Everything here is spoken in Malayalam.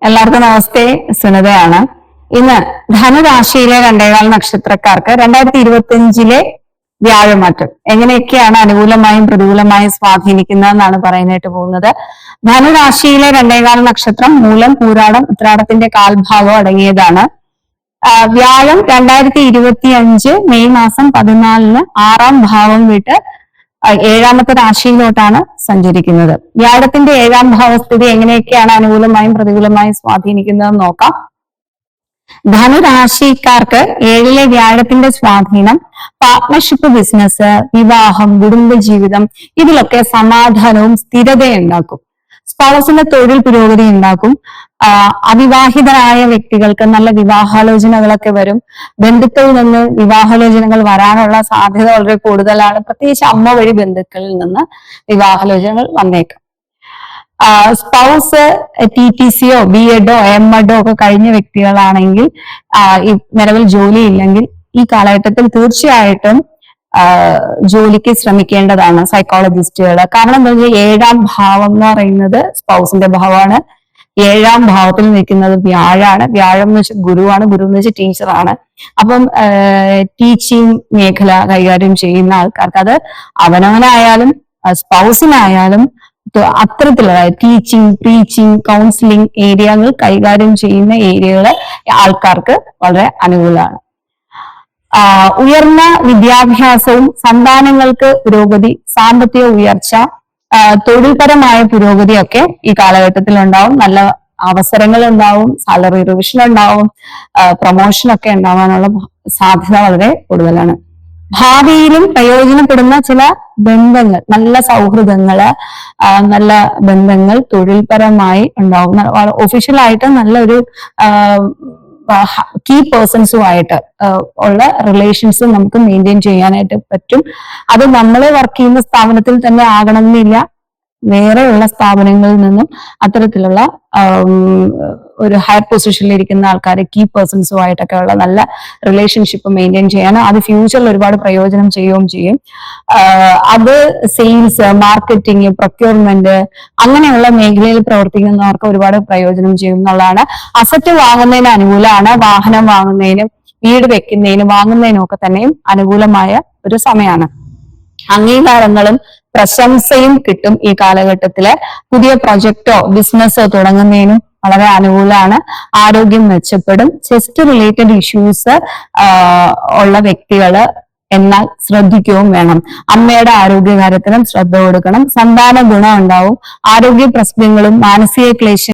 എല്ലാവർക്കും നമസ്തേ. സുനിതയാണ്. ഇന്ന് ധനുരാശിയിലെ 2.4 നക്ഷത്രക്കാർക്ക് 2025 വ്യാഴമാറ്റം എങ്ങനെയൊക്കെയാണ് അനുകൂലമായും പ്രതികൂലമായും സ്വാധീനിക്കുന്നതെന്നാണ് പറയാനായിട്ട് പോകുന്നത്. ധനുരാശിയിലെ 2.4 നക്ഷത്രം മൂലം, പൂരാടം, ഉത്രാടത്തിന്റെ കാൽഭാഗം അടങ്ങിയതാണ്. വ്യാഴം 2025 മെയ് മാസം 14 6-ാം ഭാവം വിട്ട് 7-ാമത്തെ രാശിയിലോട്ടാണ് സഞ്ചരിക്കുന്നത്. വ്യാഴത്തിന്റെ 7-ാം ഭാവസ്ഥിതി എങ്ങനെയൊക്കെയാണ് അനുകൂലമായും പ്രതികൂലമായും സ്വാധീനിക്കുന്നതെന്ന് നോക്കാം. ധനുരാശിക്കാർക്ക് 7-ലെ വ്യാഴത്തിന്റെ സ്വാധീനം പാർട്ട്ണർഷിപ്പ്, ബിസിനസ്, വിവാഹം, കുടുംബജീവിതം ഇതിലൊക്കെ സമാധാനവും സ്ഥിരതയും ഉണ്ടാക്കും. സ്പൗസിന്റെ തൊഴിൽ പുരോഗതി ഉണ്ടാക്കും. അവിവാഹിതരായ വ്യക്തികൾക്ക് നല്ല വിവാഹാലോചനകളൊക്കെ വരും. ബന്ധുക്കളിൽ നിന്ന് വിവാഹാലോചനകൾ വരാനുള്ള സാധ്യത വളരെ കൂടുതലാണ്. പ്രത്യേകിച്ച് അമ്മ വഴി ബന്ധുക്കളിൽ നിന്ന് വിവാഹാലോചനകൾ വന്നേക്കാം. സ്പൗസ് TTCയോ BEdോ MEdോ ഒക്കെ കഴിഞ്ഞ വ്യക്തികളാണെങ്കിൽ, ഈ നിലവിൽ ജോലി ഇല്ലെങ്കിൽ ഈ കാലഘട്ടത്തിൽ തീർച്ചയായിട്ടും ജോലിക്ക് ശ്രമിക്കേണ്ടതാണ് സൈക്കോളജിസ്റ്റുകൾ. കാരണം എന്താ വെച്ചാൽ 7-ാം ഭാവം എന്ന് പറയുന്നത് സ്പൗസിന്റെ ഭാവമാണ്. 7-ാം ഭാവത്തിൽ നിൽക്കുന്നത് വ്യാഴാണ്. വ്യാഴം എന്ന് വെച്ചാൽ ഗുരുവാണ്. ഗുരു എന്ന് വെച്ചാൽ ടീച്ചറാണ്. അപ്പം ടീച്ചിങ് മേഖല കൈകാര്യം ചെയ്യുന്ന ആൾക്കാർക്ക് അത് അവനവനായാലും സ്പൗസിനായാലും അത്തരത്തിലുള്ള ടീച്ചിങ്, പ്രീച്ചിങ്, കൗൺസിലിംഗ് ഏരിയകൾ കൈകാര്യം ചെയ്യുന്ന ഏരിയകള് ആൾക്കാർക്ക് വളരെ അനുകൂലമാണ്. ഉയർന്ന വിദ്യാഭ്യാസവും, സന്താനങ്ങൾക്ക് പുരോഗതി, സാമ്പത്തിക ഉയർച്ച, തൊഴിൽപരമായ പുരോഗതിയൊക്കെ ഈ കാലഘട്ടത്തിൽ ഉണ്ടാവും. നല്ല അവസരങ്ങൾ ഉണ്ടാവും, സാലറി റിവിഷൻ ഉണ്ടാവും, പ്രൊമോഷനൊക്കെ ഉണ്ടാവാനുള്ള സാധ്യത വളരെ കൂടുതലാണ്. ഭാവിയിലും പ്രയോജനപ്പെടുന്ന ചില ബന്ധങ്ങൾ, നല്ല സൗഹൃദങ്ങള്, നല്ല ബന്ധങ്ങൾ തൊഴിൽപരമായി ഉണ്ടാവും. ഒഫീഷ്യലായിട്ട് നല്ലൊരു കീ പേഴ്സൺസുമായിട്ട് ഉള്ള റിലേഷൻസ് നമുക്ക് മെയിൻറ്റെയിൻ ചെയ്യാനായിട്ട് പറ്റും. അത് നമ്മൾ വർക്ക് ചെയ്യുന്ന സ്ഥാപനത്തിൽ തന്നെ ആകണമെന്നില്ല. വേറെയുള്ള സ്ഥാപനങ്ങളിൽ നിന്നും അത്തരത്തിലുള്ള ഒരു ഹയർ പൊസിഷനിൽ ഇരിക്കുന്ന ആൾക്കാരെ കീ പേഴ്സൺസുമായിട്ടൊക്കെ ഉള്ള നല്ല റിലേഷൻഷിപ്പ് മെയിൻറ്റെയിൻ ചെയ്യാൻ അത് ഫ്യൂച്ചറിൽ ഒരുപാട് പ്രയോജനം ചെയ്യുകയും ചെയ്യും. അത് സെയിൽസ്, മാർക്കറ്റിംഗ്, പ്രൊക്യൂർമെന്റ് അങ്ങനെയുള്ള മേഖലയിൽ പ്രവർത്തിക്കുന്നവർക്ക് ഒരുപാട് പ്രയോജനം ചെയ്യും എന്നുള്ളതാണ്. അസറ്റ് വാങ്ങുന്നതിന് അനുകൂലമാണ്. വാഹനം വാങ്ങുന്നതിനും വീട് വെക്കുന്നതിനും വാങ്ങുന്നതിനും ഒക്കെ തന്നെയും അനുകൂലമായ ഒരു സമയമാണ്. അംഗീകാരങ്ങളും പ്രശംസയും കിട്ടും ഈ കാലഘട്ടത്തില്. പുതിയ പ്രൊജക്റ്റോ ബിസിനസ്സോ തുടങ്ങുന്നതിനും വളരെ അനുകൂലമാണ്. ആരോഗ്യം മെച്ചപ്പെടും. ചെസ്റ്റ് റിലേറ്റഡ് ഇഷ്യൂസ് ഉള്ള വ്യക്തികള് എന്നാൽ ശ്രദ്ധിക്കുകയും വേണം. അമ്മയുടെ ആരോഗ്യകാര്യത്തിനും ശ്രദ്ധ കൊടുക്കണം. സന്താന ഗുണം ഉണ്ടാവും. ആരോഗ്യ പ്രശ്നങ്ങളും മാനസിക ക്ലേശ